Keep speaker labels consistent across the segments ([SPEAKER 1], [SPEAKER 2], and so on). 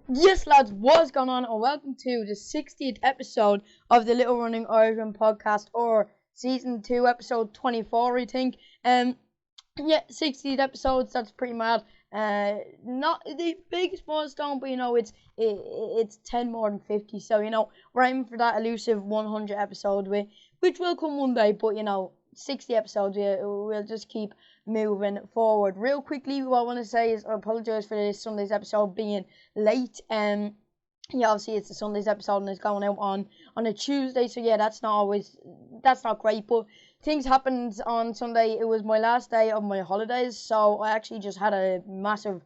[SPEAKER 1] Yes, lads, what's going on? And welcome to the 60th episode of the Little Running Irishman podcast, or season 2, episode 24, I think. Yeah, 60 episodes, that's pretty mad. Not the biggest milestone, but it's 10 more than 50, so we're aiming for that elusive 100 episode, which will come one day, but 60 episodes, we'll just keep moving forward. Real quickly, what I want to say is I apologize for this Sunday's episode being late. Obviously it's the Sunday's episode and it's going out on a Tuesday, so yeah, that's not great, but things happened on Sunday. It was my last day of my holidays, so I actually just had a massive,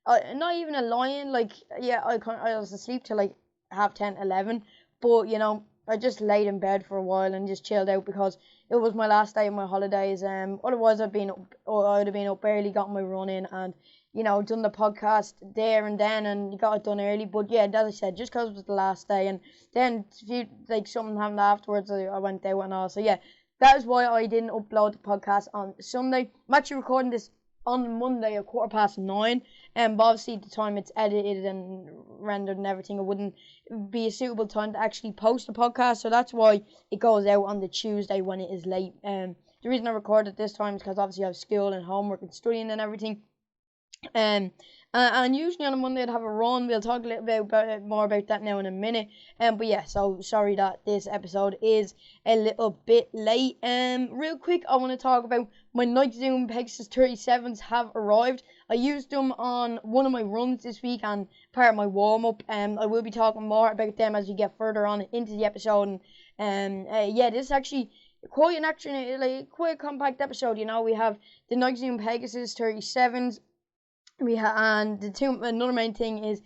[SPEAKER 1] not even a lie-in, I was asleep till like 10:30, 11, but I just laid in bed for a while and just chilled out because it was my last day of my holidays. Otherwise I'd have been up early, got my run in, and done the podcast there and then, and got it done early. But yeah, as I said, just because it was the last day, and then something happened afterwards, I went out and all. So yeah, that is why I didn't upload the podcast on Sunday. I'm actually recording this on Monday at 9:15, but obviously the time it's edited and rendered and everything, it wouldn't be a suitable time to actually post a podcast, so that's why it goes out on the Tuesday when it is late. The reason I recorded this time is because obviously I have school and homework and studying and everything. And usually on a Monday I'd have a run. We'll talk a little bit more about that now in a minute. But yeah, so sorry that this episode is a little bit late. Real quick, I want to talk about my Nike Pegasus 37s have arrived. I used them on one of my runs this week and part of my warm up. I will be talking more about them as we get further on into the episode. And yeah, this is actually quite an action, quite a compact episode. We have the Nike Pegasus 37s. And another main thing is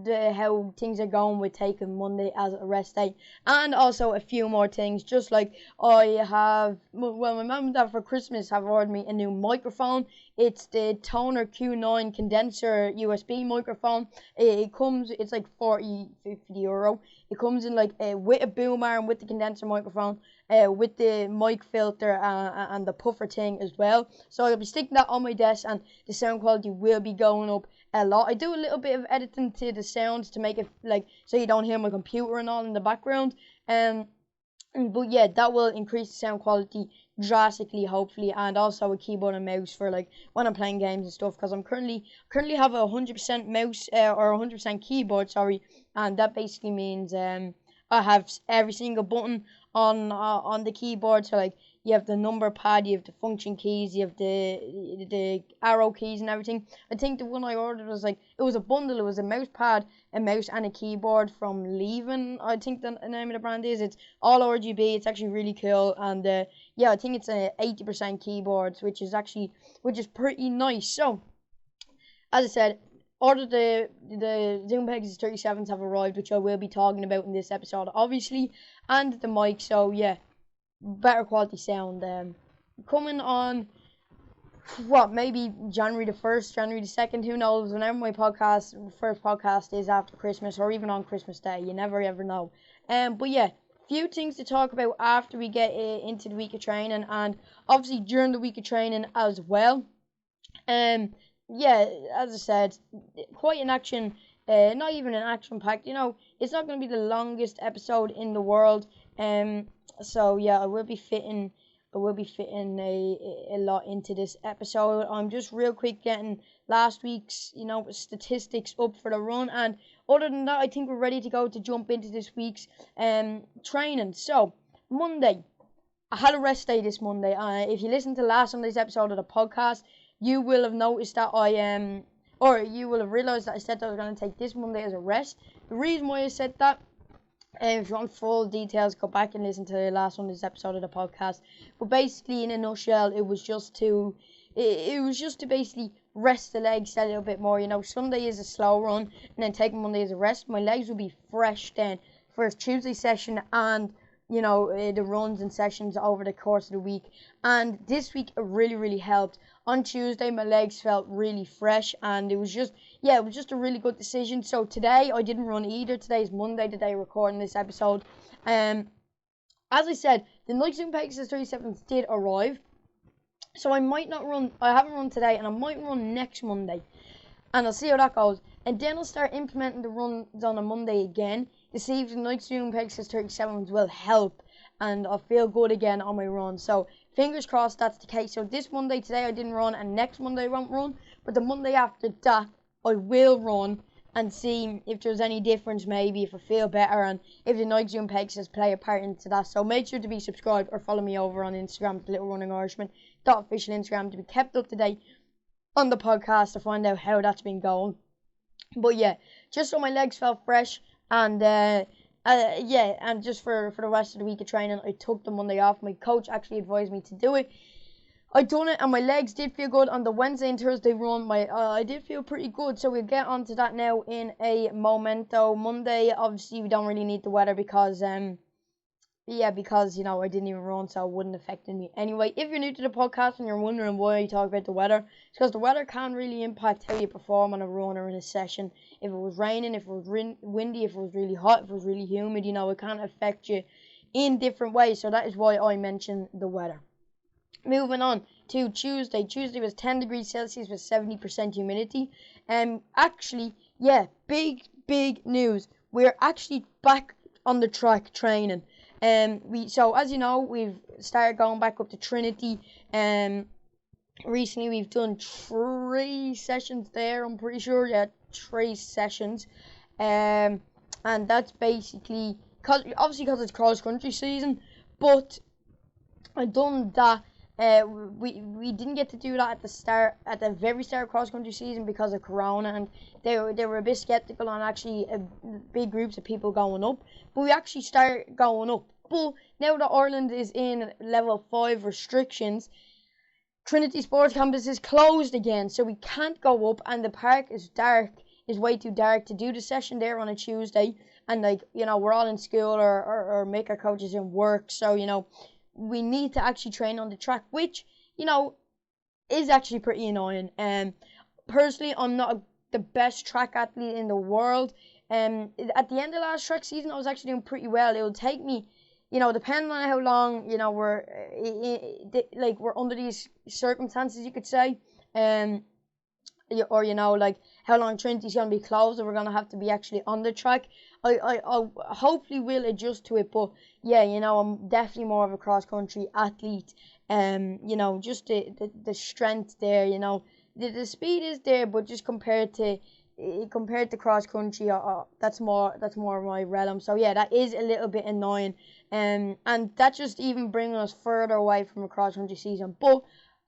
[SPEAKER 1] how things are going with taking Monday as a rest day, and also a few more things. Just like my mum and dad for Christmas have ordered me a new microphone. It's the Toner Q9 condenser USB microphone. It's like 40-50 euro. It comes in with a boom arm, with the condenser microphone, with the mic filter and the puffer thing as well. So I'll be sticking that on my desk, and the sound quality will be going up a lot. I do a little bit of editing to the sounds to make it so you don't hear my computer and all in the background. But yeah, that will increase the sound quality drastically, hopefully, and also a keyboard and mouse for when I'm playing games and stuff, because I'm currently have a 100% mouse or 100% keyboard, sorry, and that basically means I have every single button on the keyboard. So you have the number pad, you have the function keys, you have the arrow keys and everything. I think the one I ordered was it was a bundle. It was a mouse pad, a mouse, and a keyboard from Leavin, I think the name of the brand is. It's all RGB. It's actually really cool, and yeah, I think it's a 80% keyboards, which is pretty nice. So as I said, ordered the Zoom Pegasus 37s have arrived, which I will be talking about in this episode, obviously, and the mic. So yeah, better quality sound. Coming on, maybe January the 1st, January the 2nd, who knows? Whenever my first podcast is after Christmas, or even on Christmas Day, you never ever know. But yeah, few things to talk about after we get into the week of training, and obviously during the week of training as well. Yeah, as I said, quite an action, not even an action-packed, it's not going to be the longest episode in the world. So yeah, I will be fitting a lot into this episode. I'm just real quick getting last week's, statistics up for the run, and other than that, I think we're ready to go to jump into this week's training. So Monday, I had a rest day this Monday. If you listen to last Sunday's episode of the podcast, you will have noticed that or you will have realized that I said that I was going to take this Monday as a rest. The reason why I said that, if you want full details, go back and listen to last Sunday's episode of the podcast. But basically, in a nutshell, it was just to basically rest the legs a little bit more. Sunday is a slow run, and then taking Monday as a rest. My legs will be fresh then for a Tuesday session, and the runs and sessions over the course of the week. And this week it really, really helped. On Tuesday, my legs felt really fresh, and it was just a really good decision. So today I didn't run either. Today is Monday, the day recording this episode. As I said, the Nike Pegasus 37s did arrive. So I might not run, I haven't run today, and I might run next Monday. And I'll see how that goes. And then I'll start implementing the runs on a Monday again. This evening, Nike Pegasus 37s will help, and I'll feel good again on my run. So fingers crossed that's the case. So this Monday, today I didn't run, and next Monday I won't run. But the Monday after that, I will run and see if there's any difference, maybe if I feel better, and if the Nike Pegasus play a part into that. So make sure to be subscribed or follow me over on Instagram, the Little Running Irishman, .official Instagram, to be kept up to date on the podcast to find out how that's been going. But yeah, just so my legs felt fresh, and and just for the rest of the week of training, I took the Monday off. My coach actually advised me to do it. I done it, and my legs did feel good. On the Wednesday and Thursday run, I did feel pretty good. So we'll get on to that now in a momento. Monday, obviously, we don't really need the weather because I didn't even run, so it wouldn't affect me anyway. If you're new to the podcast and you're wondering why I talk about the weather, it's because the weather can really impact how you perform on a run or in a session. If it was raining, if it was windy, if it was really hot, if it was really humid, it can affect you in different ways. So that is why I mention the weather. Moving on to Tuesday. Tuesday was 10 degrees Celsius with 70% humidity. Actually, big news. We're actually back on the track training. So as you know, we've started going back up to Trinity. Recently we've done 3 sessions there. I'm pretty sure, 3 sessions. And that's basically because it's cross country season. But I done that. We didn't get to do that at the very start of cross country season because of Corona, and they were a bit skeptical on actually big groups of people going up. But we actually started going up. But now that Ireland is in level 5 restrictions, Trinity Sports Campus is closed again, so we can't go up, and the park is way too dark to do the session there on a Tuesday. And we're all in school or make our coaches in work, so we need to actually train on the track, which, is actually pretty annoying. Personally, I'm not the best track athlete in the world. At the end of last track season, I was actually doing pretty well. It will take me, depending on how long, we're under these circumstances, you could say, or how long Trinity's going to be closed, or we're going to have to be actually on the track. I hopefully will adjust to it, but I'm definitely more of a cross country athlete. Just the strength there, the speed is there, but just compared to cross country, that's more my realm. So that is a little bit annoying, and that just even brings us further away from a cross country season. But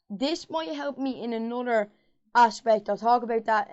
[SPEAKER 1] this might help me in another aspect. I'll talk about that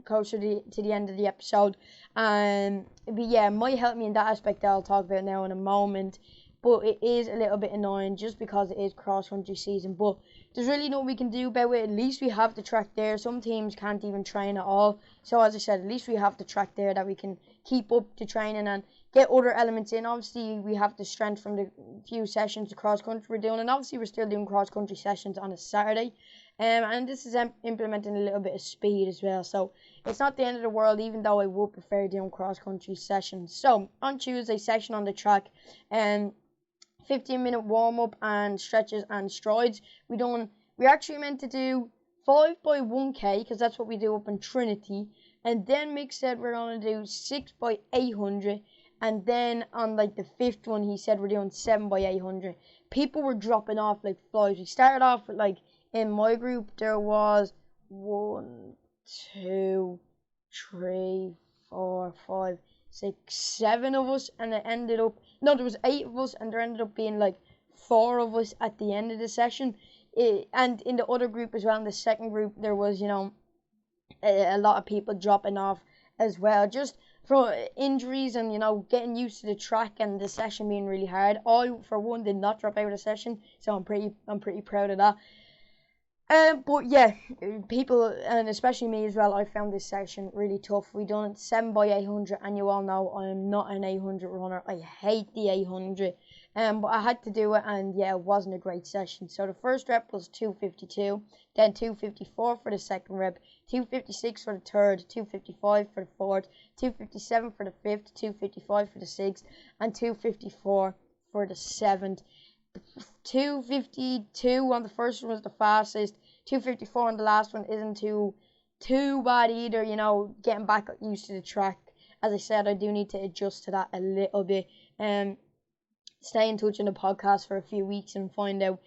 [SPEAKER 1] closer to the end of the episode. But it might help me in that aspect that I'll talk about now in a moment. But it is a little bit annoying just because it is cross country season. But there's really nothing we can do about it. At least we have the track there. Some teams can't even train at all. So as I said, at least we have the track there that we can keep up to training and get other elements in. Obviously, we have the strength from the few sessions of cross country we're doing. And obviously, we're still doing cross country sessions on a Saturday. And this is implementing a little bit of speed as well. So it's not the end of the world, even though I would prefer doing cross country sessions. So on Tuesday, session on the track, 15-minute warm up and stretches and strides. We're actually meant to do 5 by 1K because that's what we do up in Trinity. And then Mick said we're gonna do 6 by 800. And then on the 5th one, he said we're doing 7 by 800. People were dropping off like flies. We started off with in my group, there was 1, 2, 3, 4, 5, 6, 7 of us, and it ended up, there was 8 of us, and there ended up being 4 of us at the end of the session. And in the other group as well, in the second group, there was, a lot of people dropping off as well, just for injuries and, getting used to the track and the session being really hard. I, for one, did not drop out of the session, so I'm pretty proud of that. But people, and especially me as well, I found this session really tough. We done 7 by 800, and you all know I am not an 800 runner. I hate the 800. But I had to do it, and it wasn't a great session. So the first rep was 252, then 254 for the second rep, 256 for the third, 255 for the fourth, 257 for the fifth, 255 for the sixth, and 254 for the seventh. 252 on the first one was the fastest. 254 on the last one isn't too too bad either, you know, getting back used to the track. As I said, I do need to adjust to that a little bit. Stay in touch on the podcast for a few weeks and find out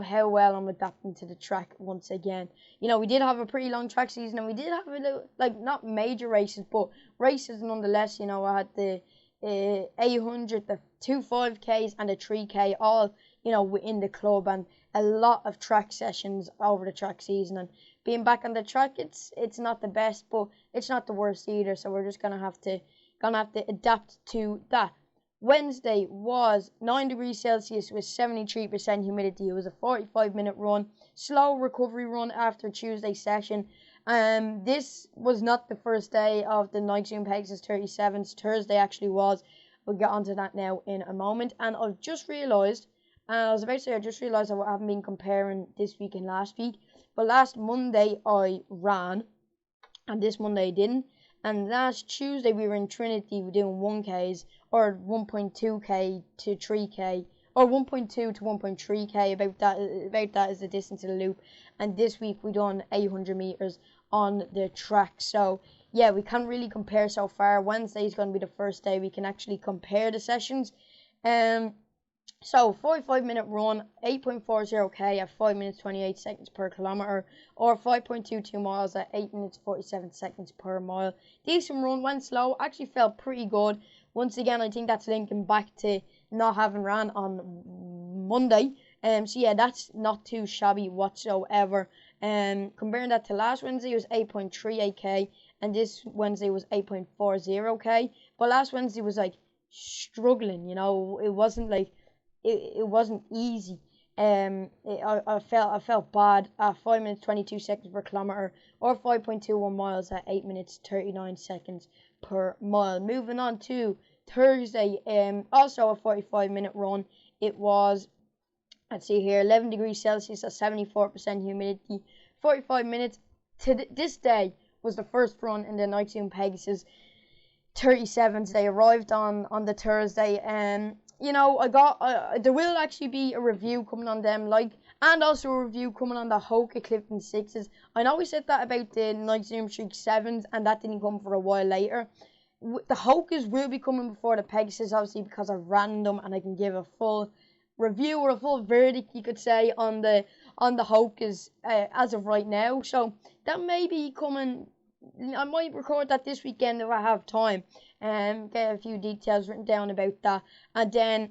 [SPEAKER 1] how well I'm adapting to the track once again. You know, we did have a pretty long track season, and we did have a little, like, not major races, but races nonetheless. You know, I had the 800, the 2 5Ks and the 3K, all, you know, within the club, and a lot of track sessions over the track season. And being back on the track, it's not the best, but it's not the worst either. So we're just gonna have to adapt to that. Wednesday was 9 degrees Celsius with 73% humidity. It was a 45-minute run, slow recovery run after Tuesday's session. This was not the first day of the Nike Pegasus 37s. Thursday actually was. We'll get onto that now in a moment. And I've just realised, I haven't been comparing this week and last week. But last Monday I ran, and this Monday I didn't. And last Tuesday we were in Trinity doing 1Ks, or 1.2K to 3K, or 1.2 to 1.3K. About that is the distance of the loop. And this week we done 800 meters on the track. So yeah, we can't really compare so far. Wednesday is going to be the first day we can actually compare the sessions. So 45-minute run, 8.40K at 5 minutes 28 seconds per kilometer, or 5.22 miles at 8 minutes 47 seconds per mile. Decent run, went slow, actually felt pretty good. Once again, I think that's linking back to not having ran on Monday. So yeah, that's not too shabby whatsoever. Comparing that to last Wednesday, it was 8.38K, and this Wednesday was 8.40K. But last Wednesday was like struggling, you know. It wasn't like it wasn't easy. I felt bad at 5 minutes 22 seconds per kilometer, or 5.21 miles at 8 minutes 39 seconds per mile. Moving on to Thursday, also a 45-minute run. It was, let's see here, 11 degrees Celsius at 74% humidity. 45 minutes. This day was the first run in the Nike Pegasus 37s. They arrived on the Thursday, and you know, there will actually be a review coming on them, and also a review coming on the Hoka Clifton 6s. I know we said that about the Nike Zoom Streak 7s, and that didn't come for a while later. The Hokas will be coming before the Pegasus, obviously, because I've ran them, and I can give a full review, or a full verdict, you could say, on the Hokas as of right now. So that may be coming. I might record that this weekend if I have time, and get a few details written down about that. And then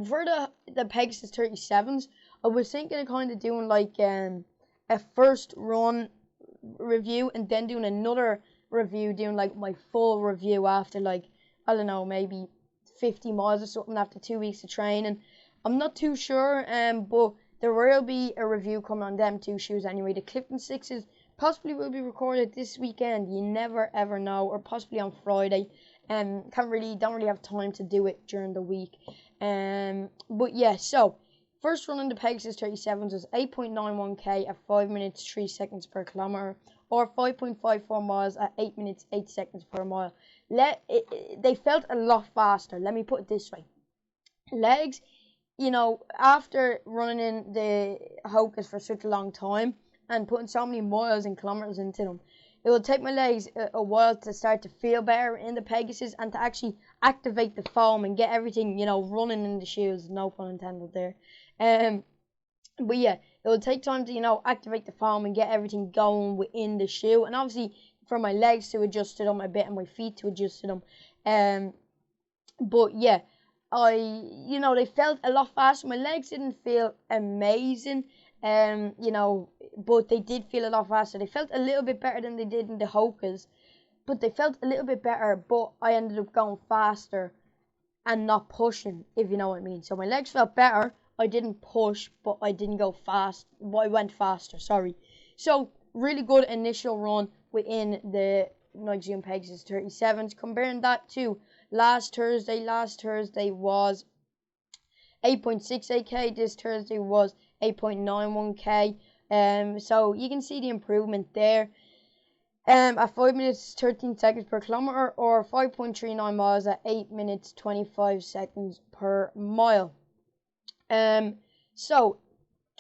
[SPEAKER 1] for the Pegasus 37s, I was thinking of kind of doing like a first run review, and then doing another review, doing like my full review after, like, I don't know, maybe 50 miles or something after 2 weeks of training. I'm not too sure, but there will be a review coming on them two shoes anyway. The Clifton 6s possibly will be recorded this weekend. You never ever know, or possibly on Friday. Don't really have time to do it during the week. But yeah, so first run in the Pegasus 37s was 8.91K at 5 minutes 3 seconds per kilometer, or 5.54 miles at 8 minutes 8 seconds per mile. They felt a lot faster. Let me put it this way. Legs, you know, after running in the Hokas for such a long time and putting so many miles and kilometers into them, it will take my legs a while to start to feel better in the Pegasus, and to actually activate the foam and get everything, you know, running in the shoes. No pun intended there. But yeah, it will take time to, you know, activate the foam and get everything going within the shoe, and obviously for my legs to adjust to them a bit, and my feet to adjust to them. But yeah, you know, they felt a lot faster. My legs didn't feel amazing, you know, but they did feel a lot faster. They felt a little bit better than they did in the Hokas, but they felt a little bit better, but I ended up going faster and not pushing, if you know what I mean. So my legs felt better. I didn't push, but I didn't go fast. I went faster, sorry. So really good initial run within the Nike Zoom Pegasus 37s. Comparing that to last Thursday was 8.68K. This Thursday was 8.91K. So you can see the improvement there. At 5 minutes 13 seconds per kilometer, or 5.39 miles at 8 minutes 25 seconds per mile. So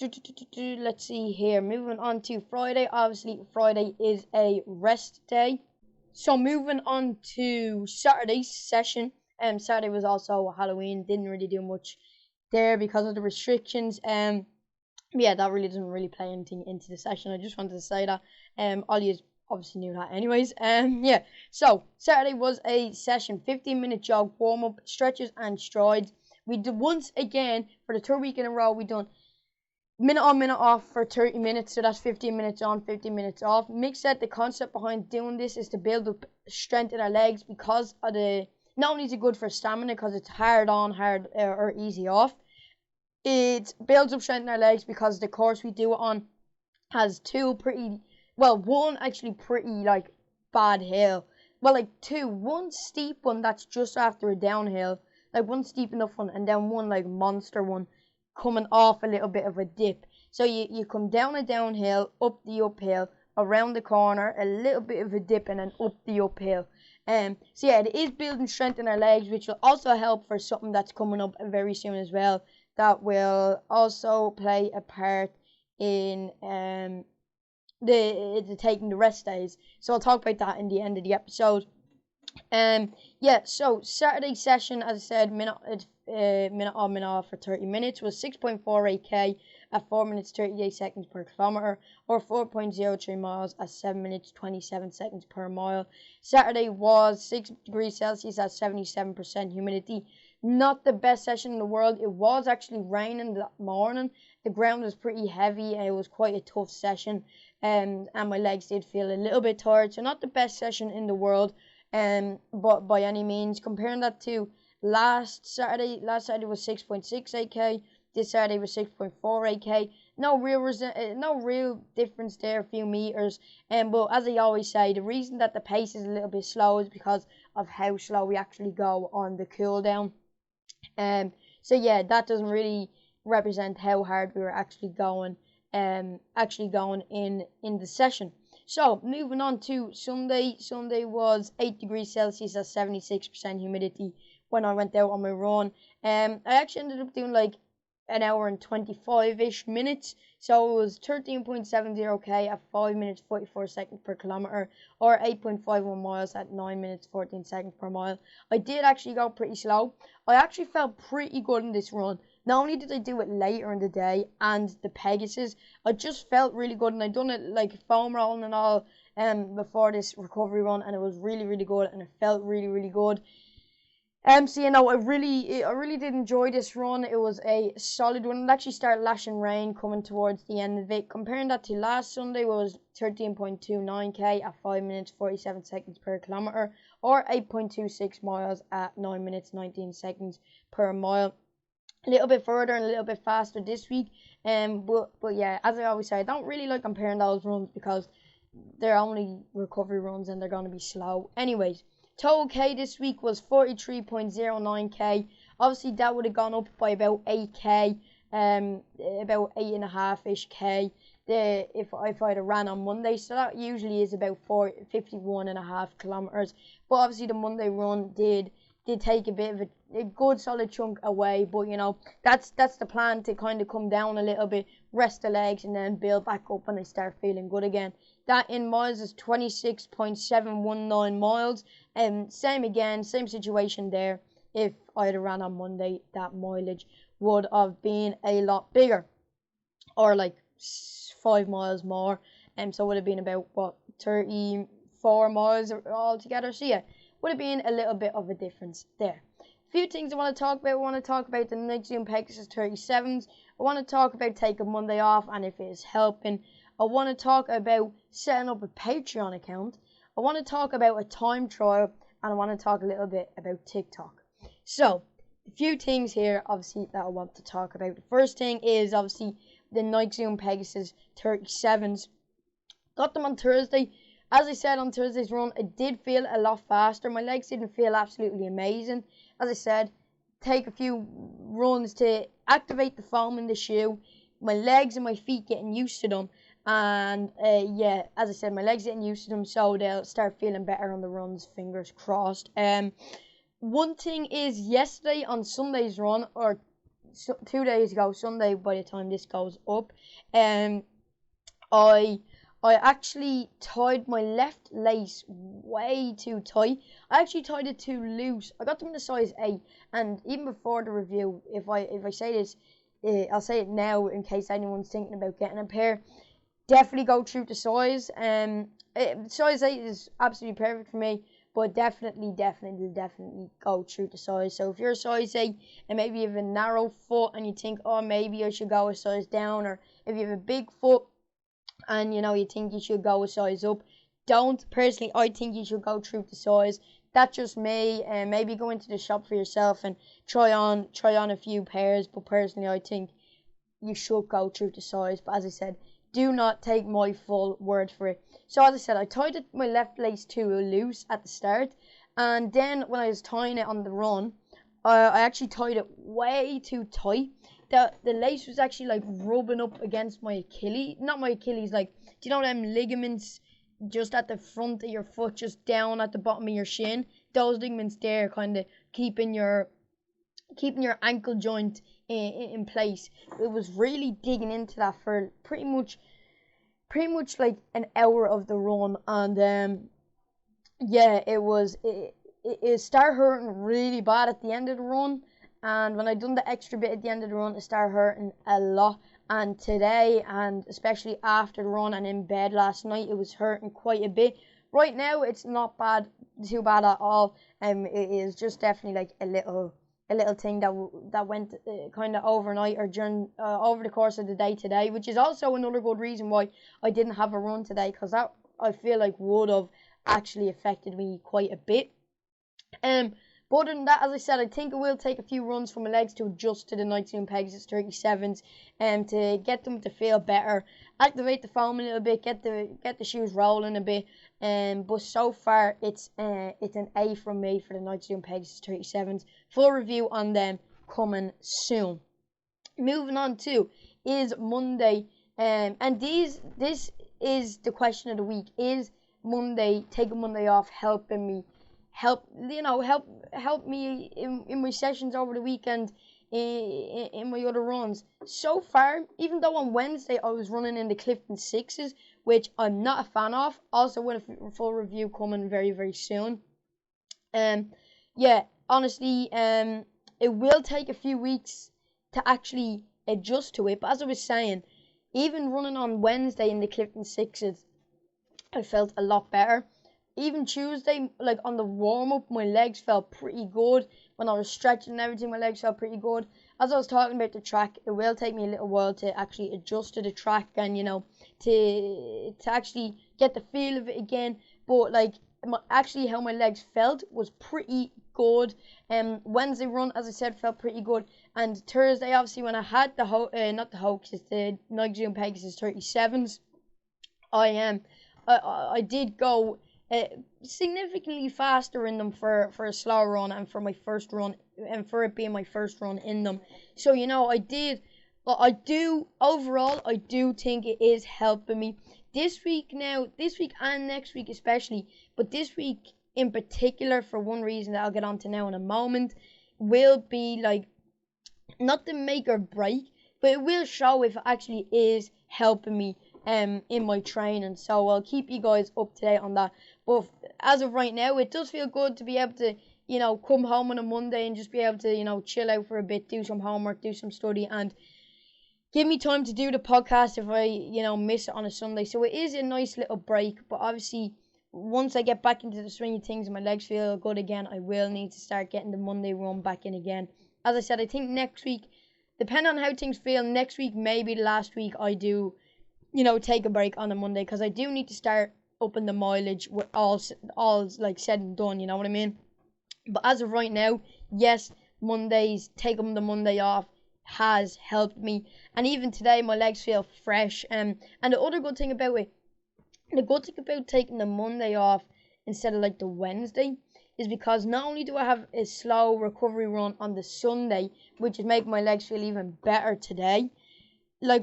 [SPEAKER 1] Let's see here. Moving on to Friday. Obviously, Friday is a rest day. So moving on to Saturday's session. Saturday was also Halloween. Didn't really do much there because of the restrictions. Yeah, that really doesn't really play anything into the session. I just wanted to say that. All you obviously knew that anyways. Yeah. So Saturday was a session, 15-minute jog, warm up, stretches and strides. We did once again for the third week in a row. We done minute on, minute off for 30 minutes. So that's 15 minutes on, 15 minutes off. Mix that. The concept behind doing this is to build up strength in our legs because of the. Not only is it good for stamina because it's hard on, hard or easy off. It builds up strength in our legs because the course we do it on has one actually pretty like bad hill. Well, like one steep one that's just after a downhill, like one steep enough one, and then one like monster one coming off a little bit of a dip. So you come down a downhill, up the uphill, around the corner, a little bit of a dip, and then up the uphill. So yeah, it is building strength in our legs, which will also help for something that's coming up very soon as well. That will also play a part in the taking the rest days. So I'll talk about that in the end of the episode. Yeah, so Saturday session, as I said, minute on, minute off for 30 minutes was 6.48k at 4 minutes 38 seconds per kilometer, or 4.03 miles at 7 minutes 27 seconds per mile. Saturday was 6 degrees Celsius at 77% humidity. Not the best session in the world. It was actually raining that morning. The ground was pretty heavy and it was quite a tough session. And my legs did feel a little bit tired. So not the best session in the world. But by any means, comparing that to last Saturday was 6.68k. This Saturday was 6.48k. No real difference there, a few meters. But as I always say, the reason that the pace is a little bit slow is because of how slow we actually go on the cool down. So yeah, that doesn't really represent how hard we were actually going in the session. So moving on to Sunday. Sunday was 8 degrees Celsius at 76% humidity when I went out on my run. I actually ended up doing like an hour and 25-ish minutes. So it was 13.70k at 5 minutes 44 seconds per kilometer, or 8.51 miles at 9 minutes 14 seconds per mile. I did actually go pretty slow. I actually felt pretty good in this run. Not only did I do it later in the day and the Pegasus, I just felt really good, and I done it like foam rolling and all before this recovery run, and it was really, really good, and it felt really, really good. So you know, I really did enjoy this run. It was a solid one. It actually started lashing rain coming towards the end of it. Comparing that to last Sunday, was 13.29k at 5 minutes 47 seconds per kilometer, or 8.26 miles at 9 minutes 19 seconds per mile. A little bit further and a little bit faster this week. But yeah, as I always say, I don't really like comparing those runs because they're only recovery runs and they're going to be slow. Anyways, total K this week was 43.09k. Obviously, that would have gone up by about 8k, about 8.5-ish k. If I'd have ran on Monday, so that usually is about 51.5 kilometers. But obviously, the Monday run did take a bit of a good solid chunk away, but you know, that's the plan, to kind of come down a little bit, rest the legs, and then build back up and I start feeling good again. That in miles is 26.719 miles, and same situation there. If I'd have ran on Monday, that mileage would have been a lot bigger, or like 5 miles more, and so it would have been about 34 miles altogether. So yeah, would have been a little bit of a difference there. A few things I want to talk about. I want to talk about the Nike Pegasus 37s. I want to talk about taking Monday off and if it is helping. I want to talk about setting up a Patreon account. I want to talk about a time trial, and I want to talk a little bit about TikTok. So, a few things here, obviously, that I want to talk about. The first thing is, obviously, the Nike Pegasus 37s. Got them on Thursday. As I said on Thursday's run, I did feel a lot faster. My legs didn't feel absolutely amazing. As I said, take a few runs to activate the foam in the shoe. My legs and my feet getting used to them. And yeah, as I said, my legs getting used to them, so they'll start feeling better on the runs, fingers crossed. One thing is, yesterday on Sunday's run, or 2 days ago, Sunday, by the time this goes up, I actually tied my left lace way too tight. I actually tied it too loose. I got them in a size 8, and even before the review, if I say this, I'll say it now in case anyone's thinking about getting a pair. Definitely go through the size. Size 8 is absolutely perfect for me, but definitely go through the size. So if you're a size 8 and maybe you have a narrow foot and you think, oh, maybe I should go a size down, or if you have a big foot and you think you should go a size up, don't. Personally, I think you should go through the size. That's just me, and maybe go into the shop for yourself and try on a few pairs, but personally I think you should go through the size. But as I said, do not take my full word for it. So as I said, I tied my left lace too loose at the start, and then when I was tying it on the run, I actually tied it way too tight. The lace was actually like rubbing up against my Achilles, not my Achilles, like, do you know them ligaments just at the front of your foot, just down at the bottom of your shin? Those ligaments there kind of keeping your ankle joint in place. It was really digging into that for pretty much like an hour of the run, and it started hurting really bad at the end of the run. And when I done the extra bit at the end of the run, it started hurting a lot. And today, and especially after the run and in bed last night, it was hurting quite a bit. Right now, it's not too bad at all. It is just definitely like a little thing that went kind of overnight or during over the course of the day today, which is also another good reason why I didn't have a run today, because that, I feel like, would have actually affected me quite a bit. But other than that, as I said, I think it will take a few runs for my legs to adjust to the Nike Pegasus 37s and to get them to feel better, activate the foam a little bit, get the shoes rolling a bit. But so far it's an A from me for the Nike Pegasus 37s. Full review on them coming soon. Moving on to is Monday, and this is the question of the week. Is taking Monday off helping me? Help me in my sessions over the weekend, in my other runs. So far, even though on Wednesday I was running in the Clifton 6s, which I'm not a fan of, also with a full review coming very, very soon. Honestly, it will take a few weeks to actually adjust to it. But as I was saying, even running on Wednesday in the Clifton 6s, I felt a lot better. Even Tuesday, like on the warm-up, my legs felt pretty good. When I was stretching and everything, my legs felt pretty good. As I was talking about the track, it will take me a little while to actually adjust to the track and, to actually get the feel of it again. But, like, actually how my legs felt was pretty good. Wednesday run, as I said, felt pretty good. And Thursday, obviously, when I had the Nike Pegasus 37s, I did go significantly faster in them for a slow run and for my first run, and for it being my first run in them. So I do think it is helping me this week and next week especially, but this week in particular, for one reason that I'll get onto now in a moment, will be like not the make or break, but it will show if it actually is helping me in my training. So I'll keep you guys up to date on that. But as of right now, it does feel good to be able to, come home on a Monday and just be able to, chill out for a bit, do some homework, do some study, and give me time to do the podcast if I, miss it on a Sunday. So it is a nice little break. But obviously, once I get back into the swing of things and my legs feel good again, I will need to start getting the Monday run back in again. As I said, I think next week, depending on how things feel, next week may be the last week I do, take a break on a Monday, because I do need to start up in the mileage with all like said and done, you know what I mean? But as of right now, yes, taking the Monday off has helped me, and even today my legs feel fresh. And the other good thing about taking the Monday off instead of like the Wednesday is because not only do I have a slow recovery run on the Sunday, which is making my legs feel even better today, like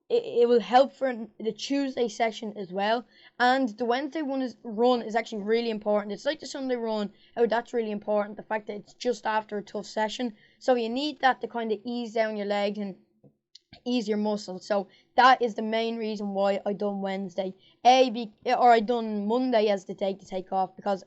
[SPEAKER 1] it will help for the Tuesday session as well. And the Wednesday run is actually really important. It's like the Sunday run. Oh, that's really important. The fact that it's just after a tough session. So you need that to kind of ease down your legs and ease your muscles. So that is the main reason why I done Wednesday. I done Monday as the day to take off, because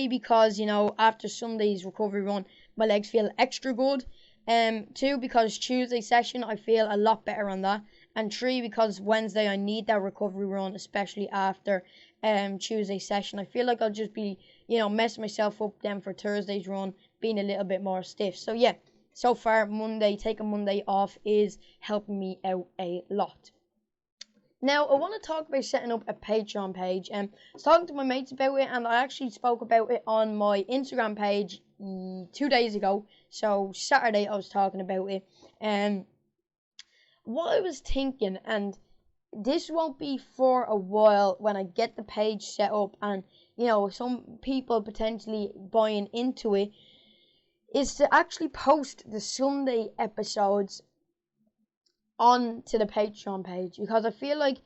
[SPEAKER 1] because after Sunday's recovery run my legs feel extra good. 2, because Tuesday session I feel a lot better on that, and 3, because Wednesday I need that recovery run, especially after Tuesday session. I feel like I'll just be messing myself up then for Thursday's run, being a little bit more stiff. So yeah, so far taking Monday off is helping me out a lot. Now, I want to talk about setting up a Patreon page. I was talking to my mates about it, and I actually spoke about it on my Instagram page 2 days ago. So, Saturday, I was talking about it. What I was thinking, and this won't be for a while when I get the page set up and, some people potentially buying into it, is to actually post the Sunday episodes onto the Patreon page, because I feel like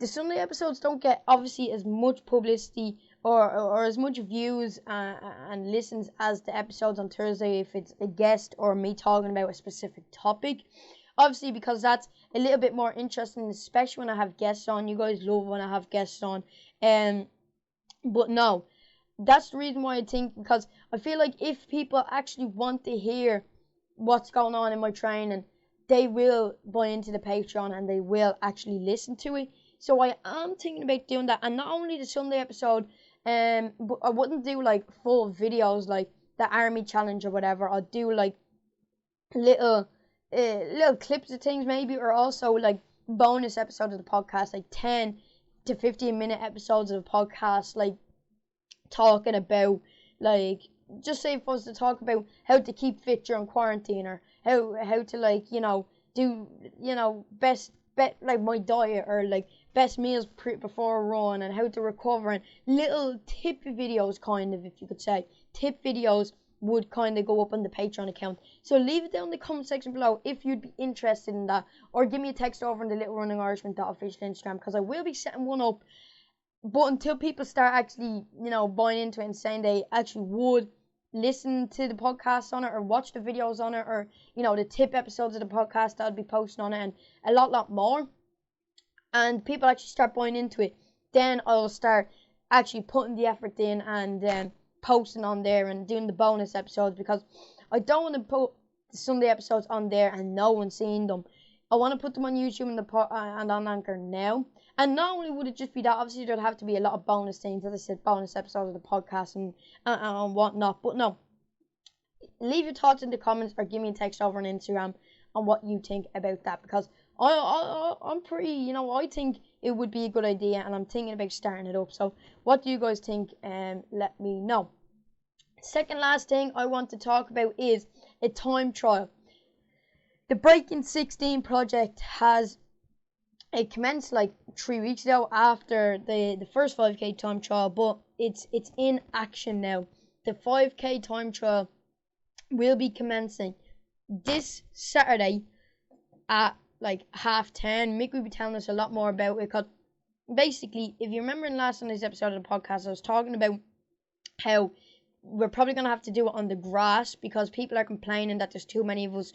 [SPEAKER 1] the Sunday episodes don't get obviously as much publicity or as much views and listens as the episodes on Thursday if it's a guest or me talking about a specific topic. Obviously, because that's a little bit more interesting, especially when I have guests on. You guys love when I have guests on. But no, that's the reason why I think, because I feel like if people actually want to hear what's going on in my training, they will buy into the Patreon and they will actually listen to it. So I am thinking about doing that, and not only the Sunday episode, but I wouldn't do like full videos like the army challenge or whatever. I'll do like little clips of things maybe, or also like bonus episodes of the podcast, like 10 to 15 minute episodes of the podcast, like talking about, like, just say if I was to talk about how to keep fit during quarantine, or how to do best bet like my diet, or like best meals before a run, and how to recover, and little tip videos, kind of, if you could say tip videos would kind of go up on the Patreon account. So leave it down in the comment section below if you'd be interested in that, or give me a text over in the Little Running Irishman official Instagram, because I will be setting one up. But until people start actually buying into it and saying they actually would listen to the podcast on it, or watch the videos on it, or the tip episodes of the podcast that I'll be posting on it, and a lot more, and people actually start buying into it, then I'll start actually putting the effort in and posting on there and doing the bonus episodes, because I don't want to put the Sunday episodes on there and no one seeing them. I want to put them on YouTube and on Anchor now. And not only would it just be that, obviously there'd have to be a lot of bonus things, as I said, bonus episodes of the podcast and whatnot. But no, leave your thoughts in the comments, or give me a text over on Instagram on what you think about that, because I'm pretty, I think it would be a good idea, and I'm thinking about starting it up. So what do you guys think? Let me know. Second last thing I want to talk about is a time trial. The Breaking 16 project has commenced like 3 weeks ago after the first 5k time trial, but it's in action now. The 5k time trial will be commencing this Saturday at like 10:30. Mick will be telling us a lot more about it, because basically, if you remember in last Sunday's episode of the podcast, I was talking about how we're probably going to have to do it on the grass, because people are complaining that there's too many of us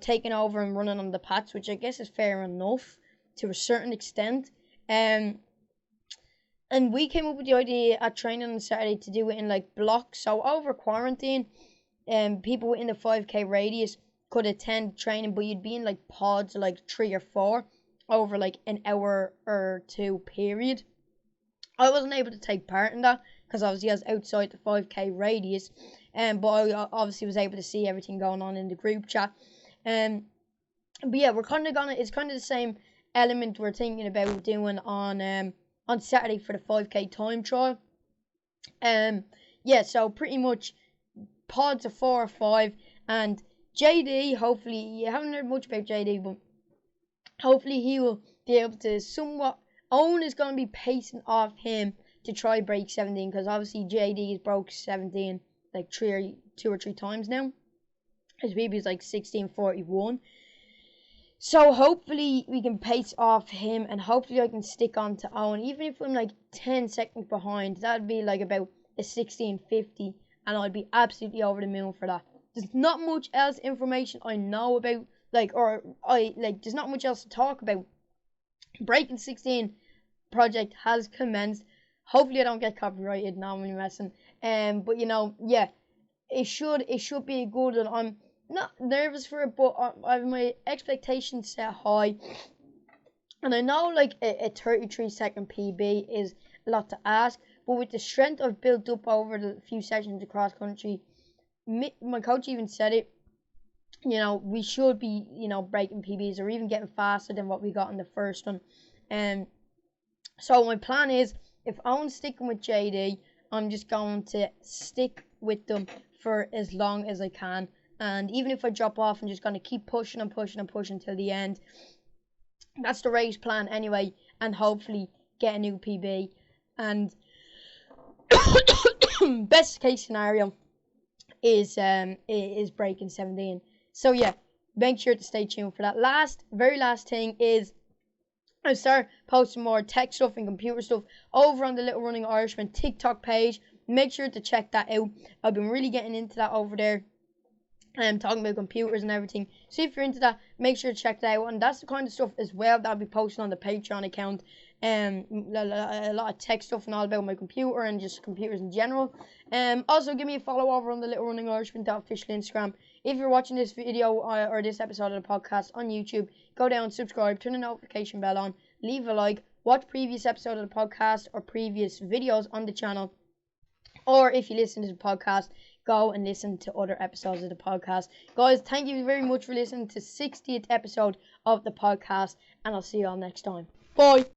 [SPEAKER 1] taking over and running on the paths, which I guess is fair enough to a certain extent. And we came up with the idea at training on Saturday to do it in like blocks. So over quarantine, people within the 5k radius could attend training, but you'd be in like pods of like 3 or 4 over like an hour or 2 period. I wasn't able to take part in that because obviously I was outside the 5k radius, but I obviously was able to see everything going on in the group chat. But yeah, we're kind of it's kind of the same element we're thinking about doing on Saturday for the 5k time trial. Yeah, so pretty much pods of 4 or 5, and JD, hopefully, you haven't heard much about JD, but hopefully he will be able to somewhat, Owen is going to be pacing off him to try break 17, because obviously JD has broke 17 like 2 or 3 times now. His PB is like 16:41. So hopefully we can pace off him, and hopefully I can stick on to Owen. Even if I'm like 10 seconds behind, that'd be like about a 16.50, and I'd be absolutely over the moon for that. There's not much else information I know about, there's not much else to talk about. Breaking 16 project has commenced. Hopefully I don't get copyrighted. Now I'm messing. But yeah, it should be a good one. I'm not nervous for it, but I have my expectations set high, and I know like a 33-second PB is a lot to ask, but with the strength I've built up over the few sessions across country, my coach even said it. We should be breaking PBs or even getting faster than what we got in the first one. So my plan is, if I'm sticking with JD, I'm just going to stick with them for as long as I can. And even if I drop off, I'm just going to keep pushing and pushing and pushing till the end. That's the race plan anyway, and hopefully get a new PB. And best case scenario is breaking 17. So yeah, make sure to stay tuned for that. Very last thing is, I start posting more tech stuff and computer stuff over on the Little Running Irishman TikTok page. Make sure to check that out. I've been really getting into that over there. Talking about computers and everything. So if you're into that, make sure to check that out. And that's the kind of stuff as well that I'll be posting on the Patreon account. A lot of tech stuff and all about my computer and just computers in general. Also, give me a follow over on the Little Running Irishman official Instagram. If you're watching this video or this episode of the podcast on YouTube, go down, subscribe, turn the notification bell on, leave a like, watch previous episodes of the podcast or previous videos on the channel. Or if you listen to the podcast, go and listen to other episodes of the podcast. Guys, thank you very much for listening to 60th episode of the podcast, and I'll see you all next time. Bye.